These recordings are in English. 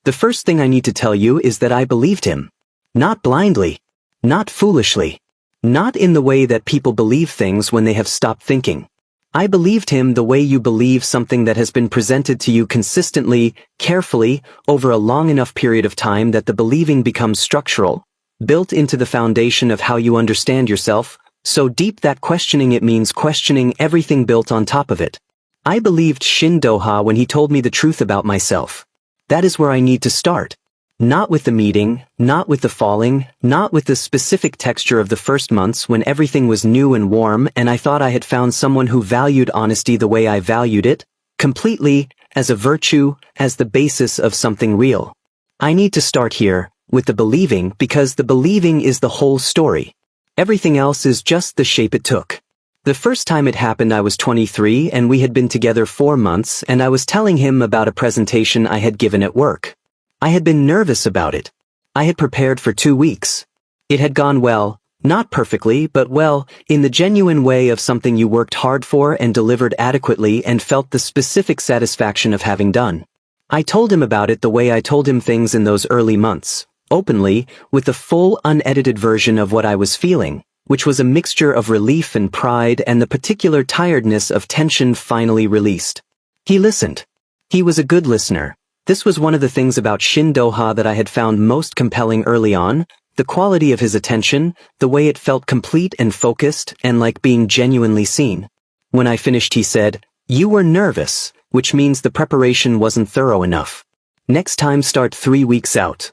The first thing I need to tell you is that I believed him. Not blindly. Not foolishly. Not in the way that people believe things when they have stopped thinking. I believed him the way you believe something that has been presented to you consistently, carefully, over a long enough period of time that the believing becomes structural, built into the foundation of how you understand yourself, so deep that questioning it means questioning everything built on top of it. I believed Shin Do-ha when he told me the truth about myself. That is where I need to start. Not with the meeting, not with the falling, not with the specific texture of the first months when everything was new and warm and I thought I had found someone who valued honesty the way I valued it, completely, as a virtue, as the basis of something real. I need to start here, with the believing, because the believing is the whole story. Everything else is just the shape it took. The first time it happened I was 23 and we had been together 4 months and I was telling him about a presentation I had given at work. I had been nervous about it. I had prepared for 2 weeks. It had gone well, not perfectly, but well, in the genuine way of something you worked hard for and delivered adequately and felt the specific satisfaction of having done. I told him about it the way I told him things in those early months, openly, with the full unedited version of what I was feeling, which was a mixture of relief and pride and the particular tiredness of tension finally released. He listened. He was a good listener. This was one of the things about Shin Do-ha that I had found most compelling early on, the quality of his attention, the way it felt complete and focused and like being genuinely seen. When I finished he said, "You were nervous, which means the preparation wasn't thorough enough. Next time start 3 weeks out."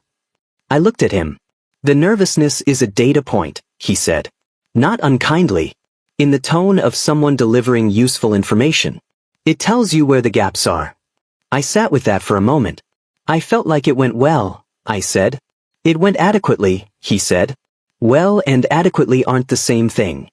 I looked at him. "The nervousness is a data point," he said. Not unkindly. In the tone of someone delivering useful information. "It tells you where the gaps are." I sat with that for a moment. "I felt like it went well," I said. "It went adequately," he said. Well and adequately aren't the same thing.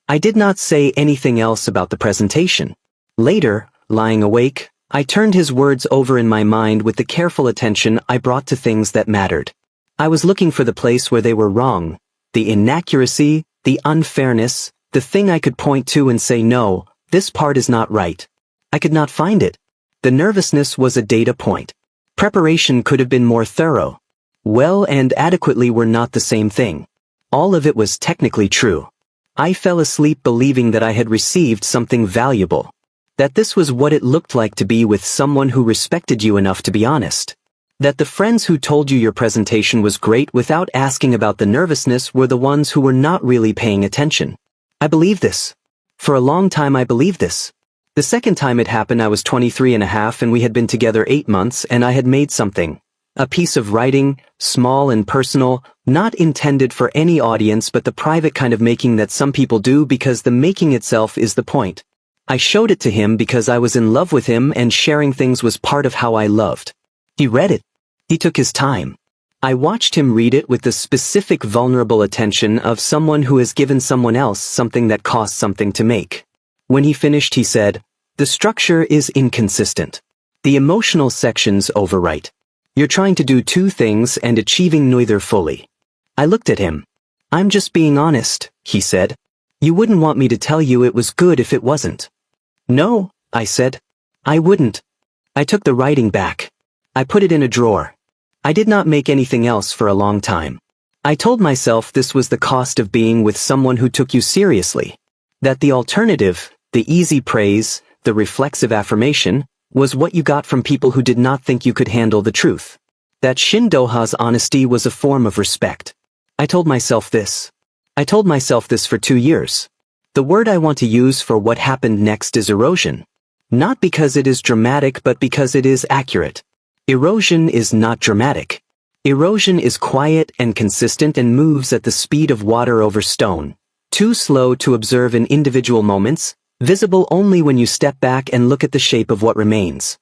I did not say anything else about the presentation. Later, lying awake, I turned his words over in my mind with the careful attention I brought to things that mattered. I was looking for the place where they were wrong, the inaccuracy, the unfairness, the thing I could point to and say no, this part is not right. I could not find it. The nervousness was a data point. Preparation could have been more thorough. Well and adequately were not the same thing. All of it was technically true. I fell asleep believing that I had received something valuable. That this was what it looked like to be with someone who respected you enough to be honest. That the friends who told you your presentation was great without asking about the nervousness were the ones who were not really paying attention. I believed this. For a long time I believed this. The second time it happened I was 23 and a half and we had been together 8 months and I had made something. A piece of writing, small and personal, not intended for any audience but the private kind of making that some people do because the making itself is the point. I showed it to him because I was in love with him and sharing things was part of how I loved. He read it. He took his time. I watched him read it with the specific vulnerable attention of someone who has given someone else something that costs something to make. When he finished he said, "The structure is inconsistent. The emotional sections overwrite. You're trying to do 2 things and achieving neither fully." I looked at him. "I'm just being honest," he said. "You wouldn't want me to tell you it was good if it wasn't." "No," I said. "I wouldn't." I took the writing back. I put it in a drawer. I did not make anything else for a long time. I told myself this was the cost of being with someone who took you seriously. That the alternative, the easy praise, the reflexive affirmation, was what you got from people who did not think you could handle the truth. That Shin Do-ha's honesty was a form of respect. I told myself this. I told myself this for 2 years. The word I want to use for what happened next is erosion. Not because it is dramatic but because it is accurate. Erosion is not dramatic. Erosion is quiet and consistent and moves at the speed of water over stone. Too slow to observe in individual moments, visible only when you step back and look at the shape of what remains.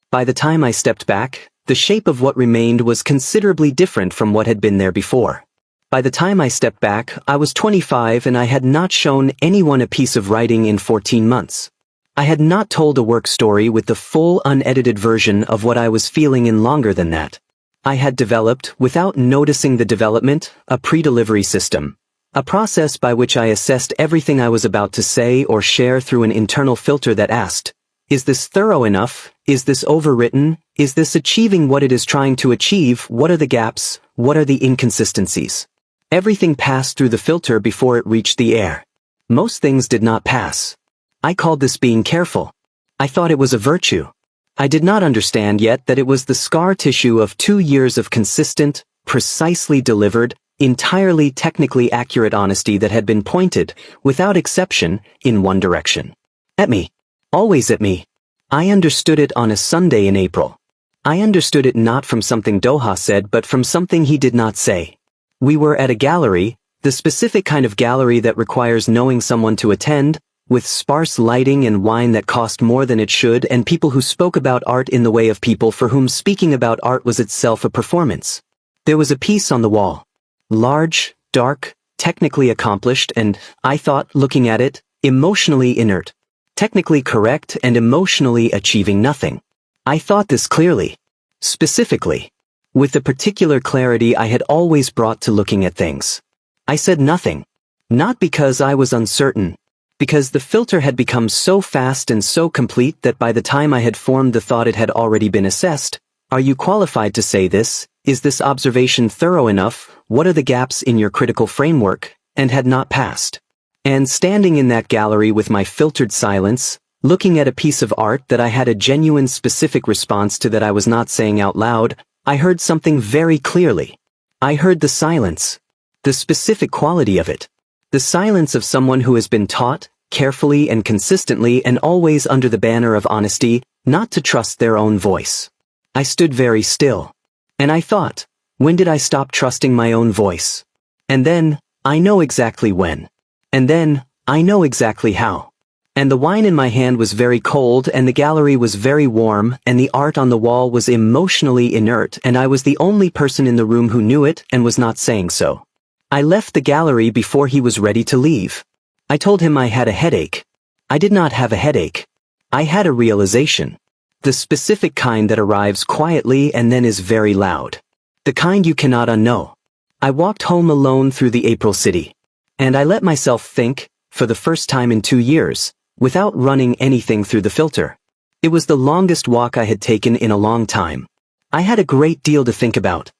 By the time I stepped back, the shape of what remained was considerably different from what had been there before. By the time I stepped back, I was 25 and I had not shown anyone a piece of writing in 14 months. I had not told a work story with the full unedited version of what I was feeling in longer than that. I had developed, without noticing the development, a pre-delivery system. A process by which I assessed everything I was about to say or share through an internal filter that asked, "Is this thorough enough? Is this overwritten? Is this achieving what it is trying to achieve? What are the gaps? What are the inconsistencies? Everything passed through the filter before it reached the air. Most things did not pass. I called this being careful. I thought it was a virtue. I did not understand yet that it was the scar tissue of 2 years of consistent, precisely delivered, entirely technically accurate honesty that had been pointed, without exception, in one direction. At me. Always at me. I understood it on a Sunday in April. I understood it not from something Doha said but from something he did not say. We were at a gallery, the specific kind of gallery that requires knowing someone to attend, with sparse lighting and wine that cost more than it should and people who spoke about art in the way of people for whom speaking about art was itself a performance. There was a piece on the wall. Large, dark, technically accomplished and, I thought, looking at it, emotionally inert. Technically correct and emotionally achieving nothing. I thought this clearly. Specifically. With the particular clarity I had always brought to looking at things. I said nothing. Not because I was uncertain. Because the filter had become so fast and so complete that by the time I had formed the thought it had already been assessed. Are you qualified to say this? Is this observation thorough enough? What are the gaps in your critical framework? And had not passed. And standing in that gallery with my filtered silence, looking at a piece of art that I had a genuine specific response to that I was not saying out loud, I heard something very clearly. I heard the silence. The specific quality of it. The silence of someone who has been taught, carefully and consistently and always under the banner of honesty, not to trust their own voice. I stood very still. And I thought, when did I stop trusting my own voice? And then, I know exactly when. And then, I know exactly how. And the wine in my hand was very cold and the gallery was very warm and the art on the wall was emotionally inert and I was the only person in the room who knew it and was not saying so. I left the gallery before he was ready to leave. I told him I had a headache. I did not have a headache. I had a realization. The specific kind that arrives quietly and then is very loud. The kind you cannot unknow. I walked home alone through the April city. And I let myself think, for the first time in 2 years, without running anything through the filter. It was the longest walk I had taken in a long time. I had a great deal to think about.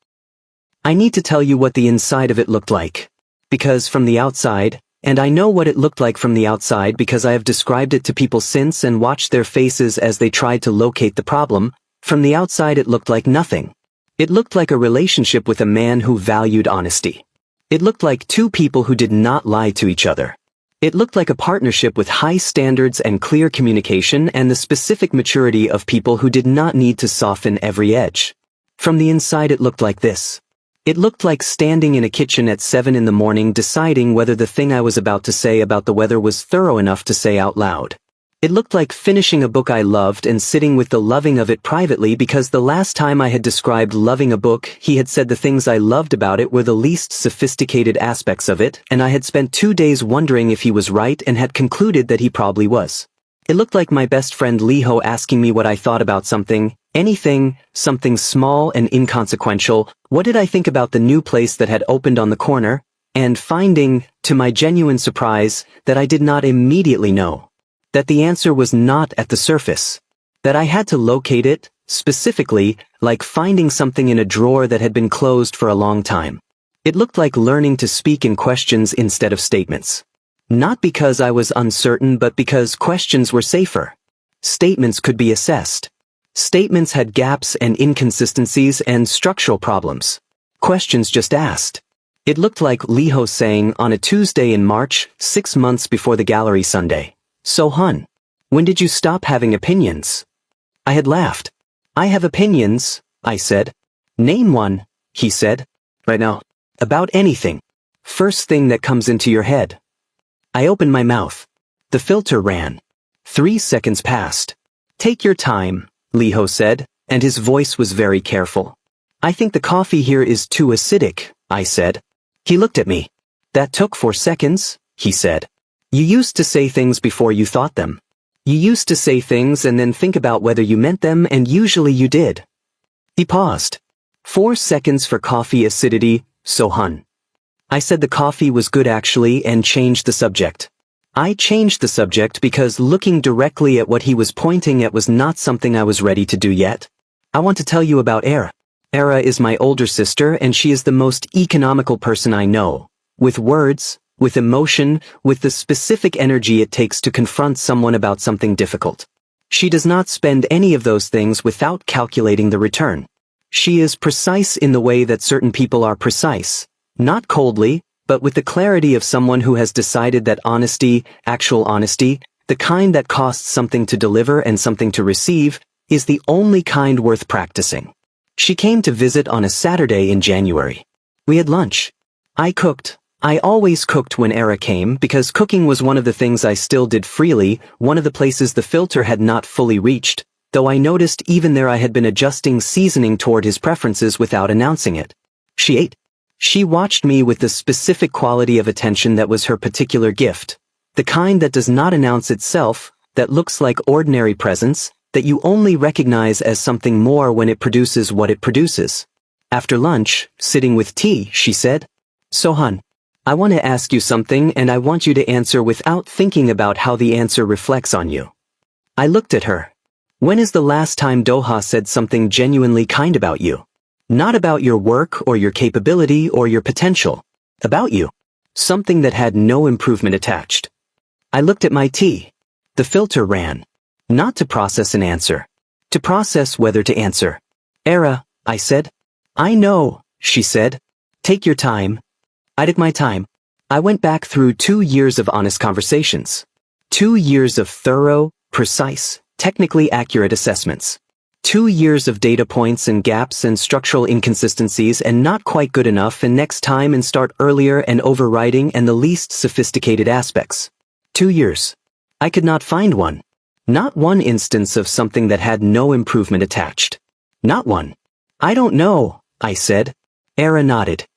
I need to tell you what the inside of it looked like. Because from the outside, and I know what it looked like from the outside because I have described it to people since and watched their faces as they tried to locate the problem, from the outside it looked like nothing. It looked like a relationship with a man who valued honesty. It looked like two people who did not lie to each other. It looked like a partnership with high standards and clear communication and the specific maturity of people who did not need to soften every edge. From the inside it looked like this. It looked like standing in a kitchen at 7 in the morning deciding whether the thing I was about to say about the weather was thorough enough to say out loud. It looked like finishing a book I loved and sitting with the loving of it privately because the last time I had described loving a book, he had said the things I loved about it were the least sophisticated aspects of it, and I had spent 2 days wondering if he was right and had concluded that he probably was. It looked like my best friend Liho asking me what I thought about something, anything, something small and inconsequential, what did I think about the new place that had opened on the corner, and finding, to my genuine surprise, that I did not immediately know. That the answer was not at the surface. That I had to locate it, specifically, like finding something in a drawer that had been closed for a long time. It looked like learning to speak in questions instead of statements. Not because I was uncertain but because questions were safer. Statements could be assessed. Statements had gaps and inconsistencies and structural problems. Questions just asked. It looked like Liho saying on a Tuesday in March, 6 months before the gallery Sunday. So hun, when did you stop having opinions? I had laughed. I have opinions, I said. Name one, he said. Right now. About anything. First thing that comes into your head. I opened my mouth. The filter ran. 3 seconds passed. Take your time, Liho said, and his voice was very careful. I think the coffee here is too acidic, I said. He looked at me. That took 4 seconds, he said. You used to say things before you thought them. You used to say things and then think about whether you meant them and usually you did. He paused. 4 seconds for coffee acidity, so hun. I said the coffee was good actually and changed the subject. I changed the subject because looking directly at what he was pointing at was not something I was ready to do yet. I want to tell you about Era. Era is my older sister and she is the most economical person I know. With words, with emotion, with the specific energy it takes to confront someone about something difficult. She does not spend any of those things without calculating the return. She is precise in the way that certain people are precise, not coldly, but with the clarity of someone who has decided that honesty, actual honesty, the kind that costs something to deliver and something to receive, is the only kind worth practicing. She came to visit on a Saturday in January. We had lunch. I cooked. I always cooked when Era came because cooking was one of the things I still did freely, one of the places the filter had not fully reached, though I noticed even there I had been adjusting seasoning toward his preferences without announcing it. She ate. She watched me with the specific quality of attention that was her particular gift, the kind that does not announce itself, that looks like ordinary presence, that you only recognize as something more when it produces what it produces. After lunch, sitting with tea, she said, "Sohan, I want to ask you something and I want you to answer without thinking about how the answer reflects on you." I looked at her. When is the last time Doha said something genuinely kind about you? Not about your work or your capability or your potential. About you. Something that had no improvement attached. I looked at my tea. The filter ran. Not to process an answer. To process whether to answer. "Era," I said. "I know," she said. "Take your time." I took my time. I went back through 2 years of honest conversations. 2 years of thorough, precise, technically accurate assessments. 2 years of data points and gaps and structural inconsistencies and not quite good enough and next time and start earlier and overriding and the least sophisticated aspects. 2 years. I could not find one. Not one instance of something that had no improvement attached. Not one. "I don't know," I said. Era nodded.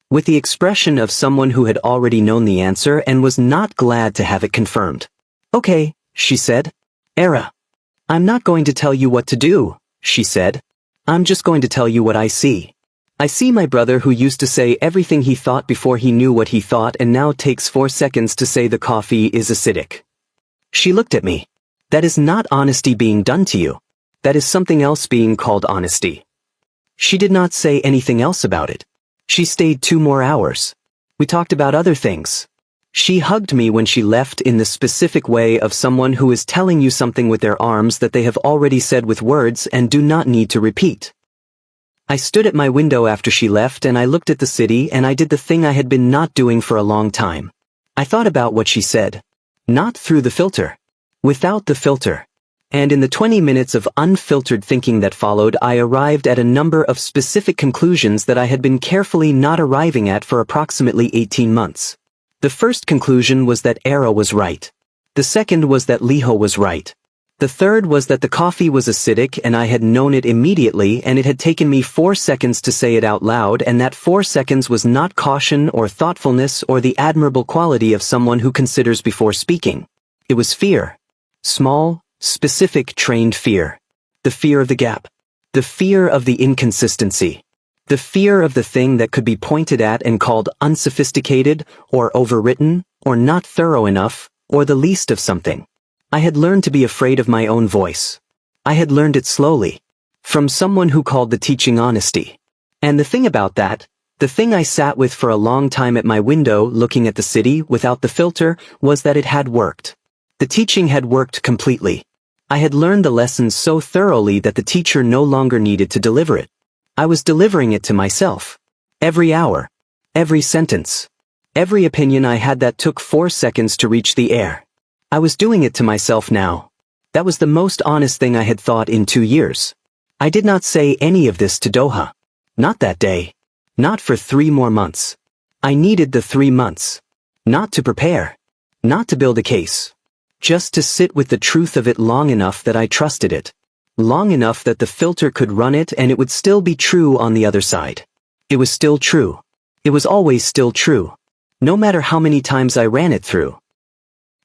With the expression of someone who had already known the answer and was not glad to have it confirmed. "Okay," she said. "Era. I'm not going to tell you what to do," she said. "I'm just going to tell you what I see. I see my brother who used to say everything he thought before he knew what he thought and now takes 4 seconds to say the coffee is acidic." She looked at me. "That is not honesty being done to you. That is something else being called honesty." She did not say anything else about it. She stayed 2 more hours. We talked about other things. She hugged me when she left in the specific way of someone who is telling you something with their arms that they have already said with words and do not need to repeat. I stood at my window after she left and I looked at the city and I did the thing I had been not doing for a long time. I thought about what she said. Not through the filter. Without the filter. And in the 20 minutes of unfiltered thinking that followed, I arrived at a number of specific conclusions that I had been carefully not arriving at for approximately 18 months. The first conclusion was that Era was right. The second was that Liho was right. The third was that the coffee was acidic and I had known it immediately and it had taken me 4 seconds to say it out loud and that 4 seconds was not caution or thoughtfulness or the admirable quality of someone who considers before speaking. It was fear. Small, specific, trained fear. The fear of the gap. The fear of the inconsistency. The fear of the thing that could be pointed at and called unsophisticated, or overwritten, or not thorough enough, or the least of something. I had learned to be afraid of my own voice. I had learned it slowly. From someone who called the teaching honesty. And the thing about that, the thing I sat with for a long time at my window looking at the city without the filter, was that it had worked. The teaching had worked completely. I had learned the lesson so thoroughly that the teacher no longer needed to deliver it. I was delivering it to myself. Every hour. Every sentence. Every opinion I had that took 4 seconds to reach the air. I was doing it to myself now. That was the most honest thing I had thought in 2 years. I did not say any of this to Doha. Not that day. Not for 3 more months. I needed the 3 months. Not to prepare. Not to build a case. Just to sit with the truth of it long enough that I trusted it. Long enough that the filter could run it and it would still be true on the other side. It was still true. It was always still true. No matter how many times I ran it through.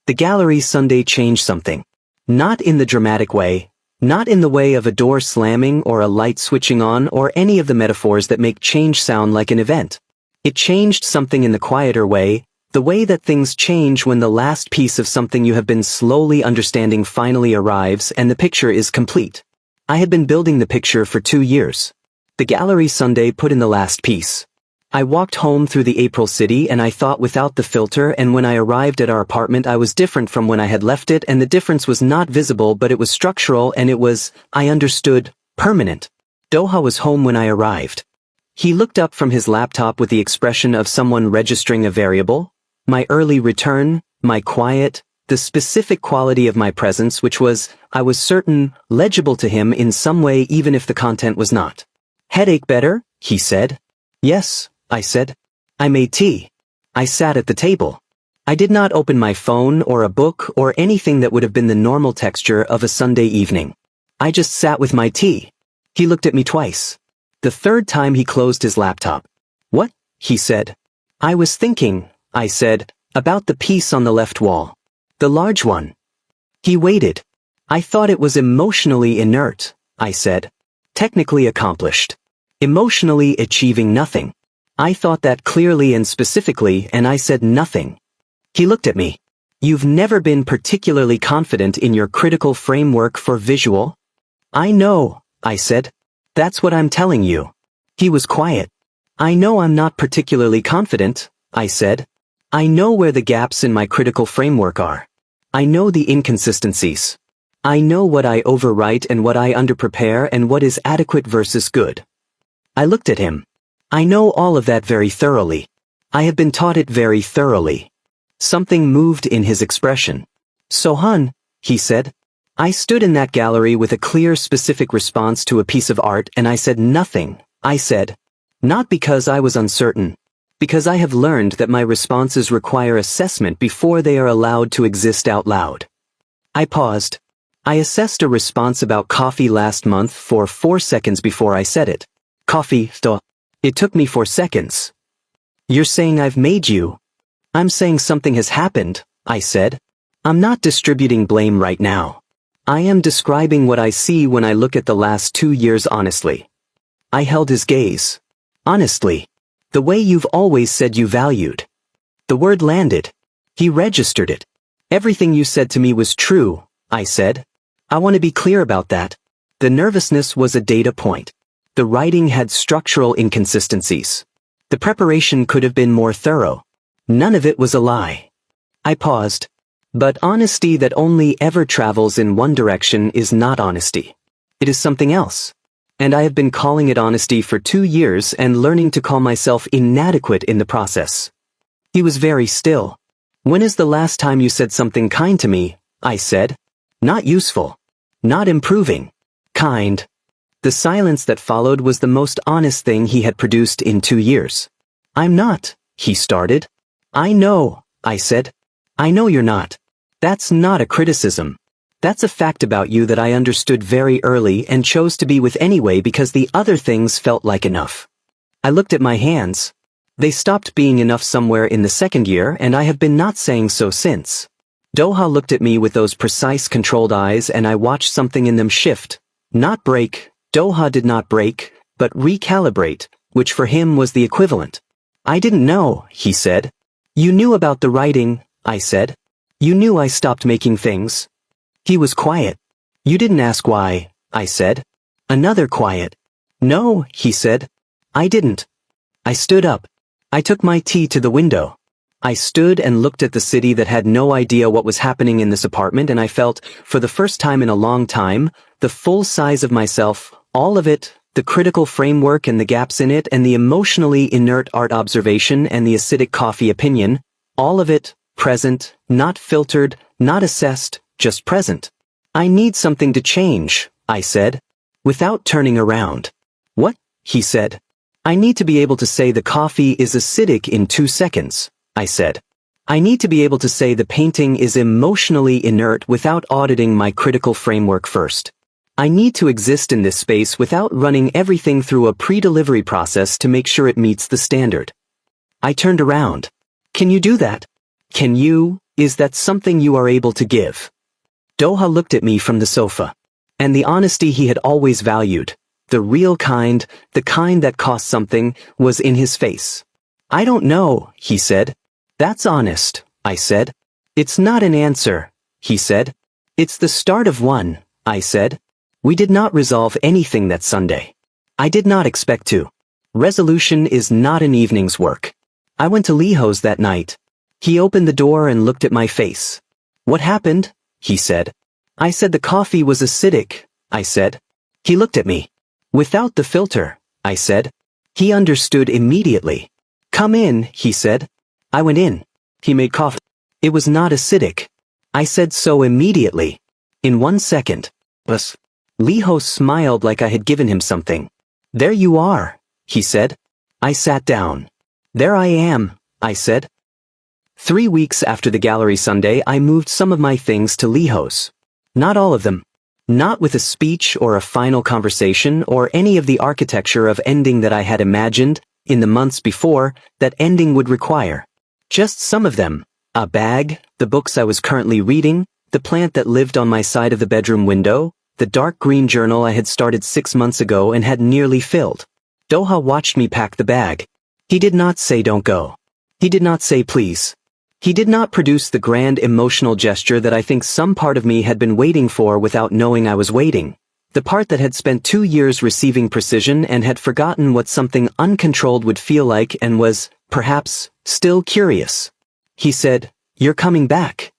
The gallery Sunday changed something. Not in the dramatic way. Not in the way of a door slamming or a light switching on or any of the metaphors that make change sound like an event. It changed something in the quieter way, The way that things change when the last piece of something you have been slowly understanding finally arrives and the picture is complete. I had been building the picture for 2 years. The gallery Sunday put in the last piece. I walked home through the April city and I thought without the filter, and when I arrived at our apartment I was different from when I had left it, and the difference was not visible but it was structural, and it was, I understood, permanent. Doha was home when I arrived. He looked up from his laptop with the expression of someone registering a variable. My early return, my quiet, the specific quality of my presence, which was, I was certain, legible to him in some way even if the content was not. Headache better? He said. Yes, I said. I made tea. I sat at the table. I did not open my phone or a book or anything that would have been the normal texture of a Sunday evening. I just sat with my tea. He looked at me twice. The third time he closed his laptop. What? He said. I was thinking, I said, about the piece on the left wall. The large one. He waited. I thought it was emotionally inert, I said. Technically accomplished. Emotionally achieving nothing. I thought that clearly and specifically, and I said nothing. He looked at me. You've never been particularly confident in your critical framework for visual? I know, I said. That's what I'm telling you. He was quiet. I know I'm not particularly confident, I said. I know where the gaps in my critical framework are. I know the inconsistencies. I know what I overwrite and what I underprepare and what is adequate versus good. I looked at him. I know all of that very thoroughly. I have been taught it very thoroughly. Something moved in his expression. Sohan, he said. I stood in that gallery with a clear specific response to a piece of art and I said nothing. I said, not because I was uncertain, because I have learned that my responses require assessment before they are allowed to exist out loud. I paused. I assessed a response about coffee last month for 4 seconds before I said it. Coffee, though. It took me 4 seconds. You're saying I've made you. I'm saying something has happened, I said. I'm not distributing blame right now. I am describing what I see when I look at the last 2 years honestly. I held his gaze. Honestly. The way you've always said you valued. The word landed. He registered it. Everything you said to me was true, I said. I want to be clear about that. The nervousness was a data point. The writing had structural inconsistencies. The preparation could have been more thorough. None of it was a lie. I paused. But honesty that only ever travels in one direction is not honesty. It is something else. And I have been calling it honesty for 2 years and learning to call myself inadequate in the process. He was very still. When is the last time you said something kind to me? I said. Not useful. Not improving. Kind. The silence that followed was the most honest thing he had produced in 2 years. I'm not, he started. I know, I said. I know you're not. That's not a criticism. That's a fact about you that I understood very early and chose to be with anyway because the other things felt like enough. I looked at my hands. They stopped being enough somewhere in the 2nd year and I have been not saying so since. Doha looked at me with those precise controlled eyes and I watched something in them shift. Not break. Doha did not break, but recalibrate, which for him was the equivalent. I didn't know, he said. You knew about the writing, I said. You knew I stopped making things. He was quiet. You didn't ask why, I said. Another quiet. No, he said. I didn't. I stood up. I took my tea to the window. I stood and looked at the city that had no idea what was happening in this apartment, and I felt, for the first time in a long time, the full size of myself, all of it, the critical framework and the gaps in it and the emotionally inert art observation and the acidic coffee opinion, all of it, present, not filtered, not assessed, just present. I need something to change, I said, without turning around. What? He said. I need to be able to say the coffee is acidic in 2 seconds, I said. I need to be able to say the painting is emotionally inert without auditing my critical framework first. I need to exist in this space without running everything through a pre-delivery process to make sure it meets the standard. I turned around. Can you do that? Can you? Is that something you are able to give? Doha looked at me from the sofa. And the honesty he had always valued, the real kind, the kind that cost something, was in his face. I don't know, he said. That's honest, I said. It's not an answer, he said. It's the start of one, I said. We did not resolve anything that Sunday. I did not expect to. Resolution is not an evening's work. I went to Liho's that night. He opened the door and looked at my face. What happened? He said. I said the coffee was acidic, I said. He looked at me. Without the filter, I said. He understood immediately. Come in, he said. I went in. He made coffee. It was not acidic. I said so immediately. In 1 second. Bus. Liho smiled like I had given him something. There you are, he said. I sat down. There I am, I said. 3 weeks after the gallery Sunday, I moved some of my things to Liho's. Not all of them. Not with a speech or a final conversation or any of the architecture of ending that I had imagined, in the months before, that ending would require. Just some of them. A bag, the books I was currently reading, the plant that lived on my side of the bedroom window, the dark green journal I had started 6 months ago and had nearly filled. Doha watched me pack the bag. He did not say don't go. He did not say please. He did not produce the grand emotional gesture that I think some part of me had been waiting for without knowing I was waiting. The part that had spent 2 years receiving precision and had forgotten what something uncontrolled would feel like and was, perhaps, still curious. He said, "You're coming back."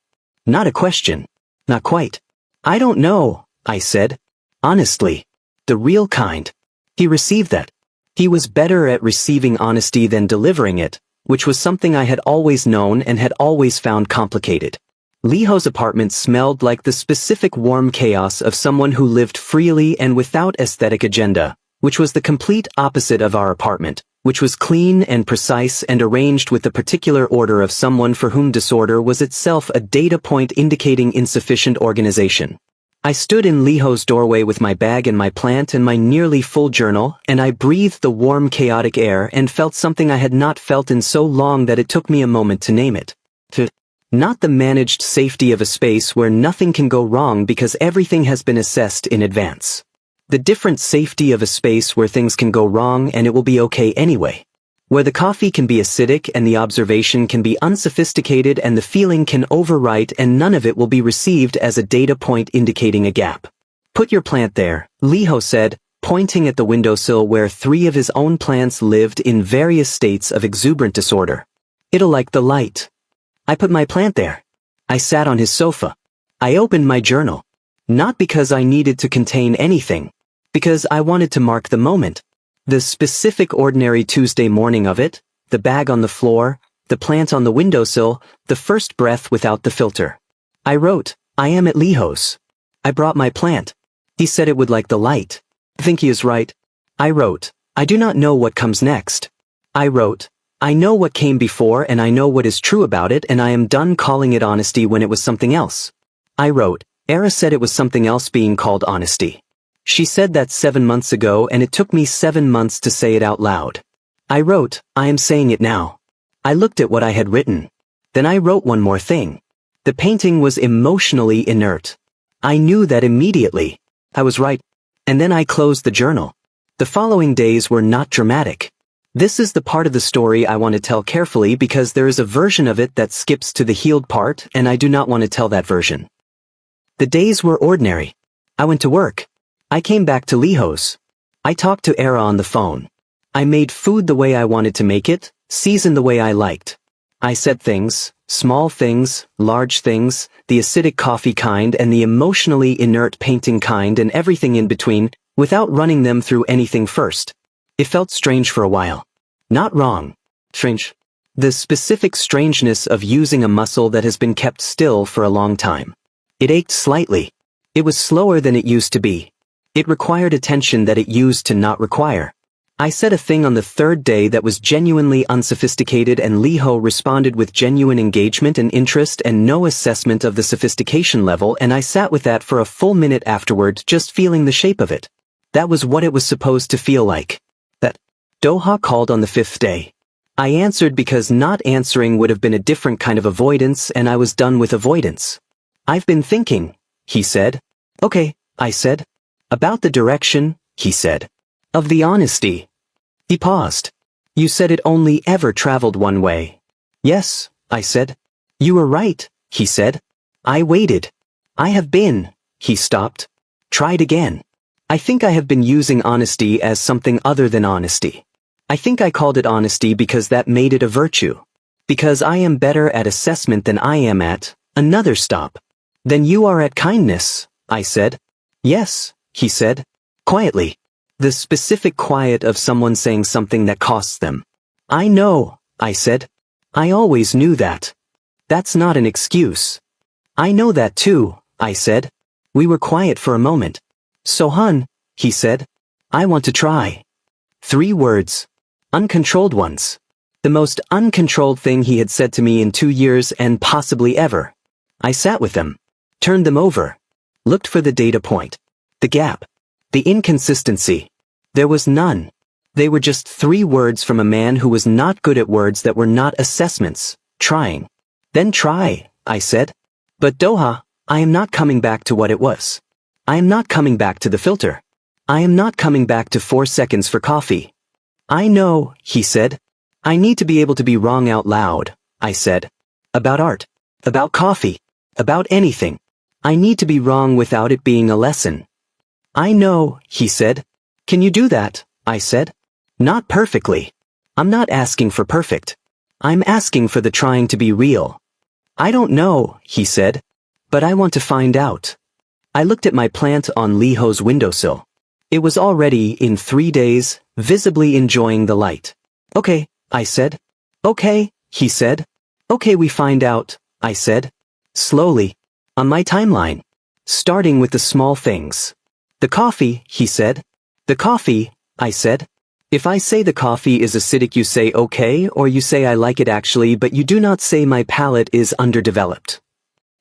Not a question. Not quite. I don't know, I said. Honestly. The real kind. He received that. He was better at receiving honesty than delivering it, which was something I had always known and had always found complicated. Liho's apartment smelled like the specific warm chaos of someone who lived freely and without aesthetic agenda, which was the complete opposite of our apartment, which was clean and precise and arranged with the particular order of someone for whom disorder was itself a data point indicating insufficient organization. I stood in Liho's doorway with my bag and my plant and my nearly full journal, and I breathed the warm chaotic air and felt something I had not felt in so long that it took me a moment to name it. Not the managed safety of a space where nothing can go wrong because everything has been assessed in advance. The different safety of a space where things can go wrong and it will be okay anyway. Where the coffee can be acidic and the observation can be unsophisticated and the feeling can overwrite and none of it will be received as a data point indicating a gap. Put your plant there, Liho said, pointing at the windowsill where 3 of his own plants lived in various states of exuberant disorder. It'll like the light. I put my plant there. I sat on his sofa. I opened my journal. Not because I needed to contain anything. Because I wanted to mark the moment. The specific ordinary Tuesday morning of it, the bag on the floor, the plant on the windowsill, the first breath without the filter. I wrote, I am at Liho's. I brought my plant. He said it would like the light. I think he is right. I wrote, I do not know what comes next. I wrote, I know what came before and I know what is true about it and I am done calling it honesty when it was something else. I wrote, Era said it was something else being called honesty. She said that 7 months ago and it took me 7 months to say it out loud. I wrote, I am saying it now. I looked at what I had written. Then I wrote one more thing. The painting was emotionally inert. I knew that immediately. I was right. And then I closed the journal. The following days were not dramatic. This is the part of the story I want to tell carefully because there is a version of it that skips to the healed part and I do not want to tell that version. The days were ordinary. I went to work. I came back to Liho's. I talked to Era on the phone. I made food the way I wanted to make it, seasoned the way I liked. I said things, small things, large things, the acidic coffee kind and the emotionally inert painting kind and everything in between, without running them through anything first. It felt strange for a while. Not wrong. Strange. The specific strangeness of using a muscle that has been kept still for a long time. It ached slightly. It was slower than it used to be. It required attention that it used to not require. I said a thing on the 3rd day that was genuinely unsophisticated and Liho responded with genuine engagement and interest and no assessment of the sophistication level and I sat with that for a full minute afterward just feeling the shape of it. That was what it was supposed to feel like. That. Doha called on the 5th day. I answered because not answering would have been a different kind of avoidance and I was done with avoidance. I've been thinking, he said. Okay, I said. About the direction, he said. Of the honesty. He paused. You said it only ever traveled one way. Yes, I said. You were right, he said. I waited. I have been, he stopped. Tried again. I think I have been using honesty as something other than honesty. I think I called it honesty because that made it a virtue. Because I am better at assessment than I am at another stop. Then you are at kindness, I said. Yes, he said. Quietly. The specific quiet of someone saying something that costs them. I know, I said. I always knew that. That's not an excuse. I know that too, I said. We were quiet for a moment. Sohan, he said. I want to try. 3 words. Uncontrolled ones. The most uncontrolled thing he had said to me in 2 years and possibly ever. I sat with them. Turned them over. Looked for the data point. The gap. The inconsistency. There was none. They were just 3 words from a man who was not good at words that were not assessments. Trying. Then try, I said. But Doha, I am not coming back to what it was. I am not coming back to the filter. I am not coming back to 4 seconds for coffee. I know, he said. I need to be able to be wrong out loud, I said. About art. About coffee. About anything. I need to be wrong without it being a lesson. I know, he said. Can you do that? I said. Not perfectly. I'm not asking for perfect. I'm asking for the trying to be real. I don't know, he said. But I want to find out. I looked at my plant on Lee Ho's windowsill. It was already, in 3 days, visibly enjoying the light. Okay, I said. Okay, he said. Okay, we find out, I said. Slowly. On my timeline. Starting with the small things. The coffee, he said. The coffee, I said. If I say the coffee is acidic, you say okay, or you say I like it actually, but you do not say my palate is underdeveloped.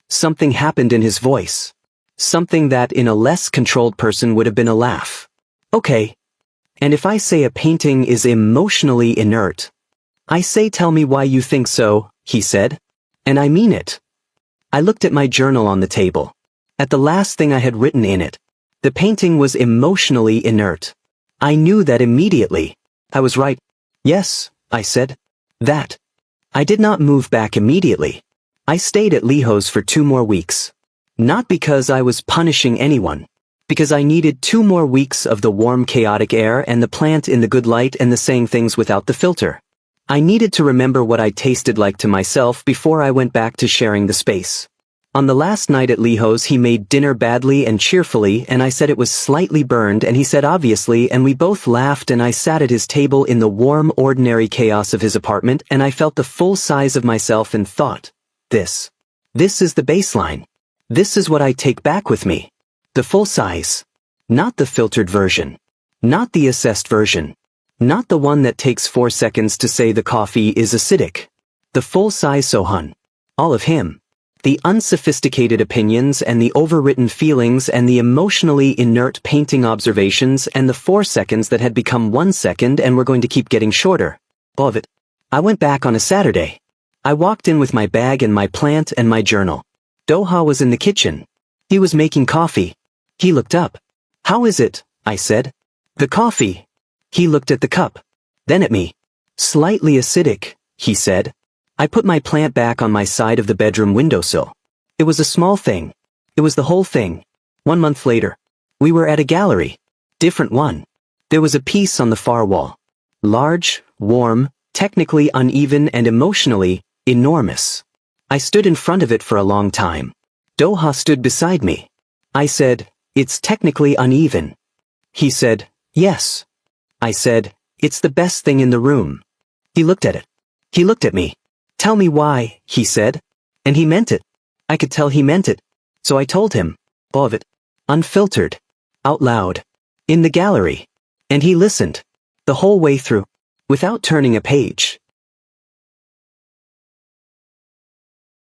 Something happened in his voice. Something that in a less controlled person would have been a laugh. Okay. And if I say a painting is emotionally inert, I say tell me why you think so, he said. And I mean it. I looked at my journal on the table. At the last thing I had written in it. The painting was emotionally inert. I knew that immediately. I was right. Yes, I said. That. I did not move back immediately. I stayed at Lee Ho's for 2 more weeks. Not because I was punishing anyone. Because I needed 2 more weeks of the warm chaotic air and the plant in the good light and the saying things without the filter. I needed to remember what I tasted like to myself before I went back to sharing the space. On the last night at Lee Ho's he made dinner badly and cheerfully and I said it was slightly burned and he said obviously and we both laughed and I sat at his table in the warm ordinary chaos of his apartment and I felt the full size of myself and thought, this is the baseline. This is what I take back with me. The full size. Not the filtered version. Not the assessed version. Not the one that takes 4 seconds to say the coffee is acidic. The full size Sohan. All of him. The unsophisticated opinions and the overwritten feelings and the emotionally inert painting observations and the 4 seconds that had become 1 second and were going to keep getting shorter. All of it. I went back on a Saturday. I walked in with my bag and my plant and my journal. Doha was in the kitchen. He was making coffee. He looked up. How is it? I said. The coffee. He looked at the cup. Then at me. Slightly acidic, he said. I put my plant back on my side of the bedroom windowsill. It was a small thing. It was the whole thing. 1 month later. We were at a gallery. Different one. There was a piece on the far wall. Large, warm, technically uneven and emotionally enormous. I stood in front of it for a long time. Doha stood beside me. I said, it's technically uneven. He said, yes. I said, it's the best thing in the room. He looked at it. He looked at me. Tell me why, he said. And he meant it. I could tell he meant it. So I told him. All of it. Unfiltered. Out loud. In the gallery. And he listened. The whole way through. Without turning a page.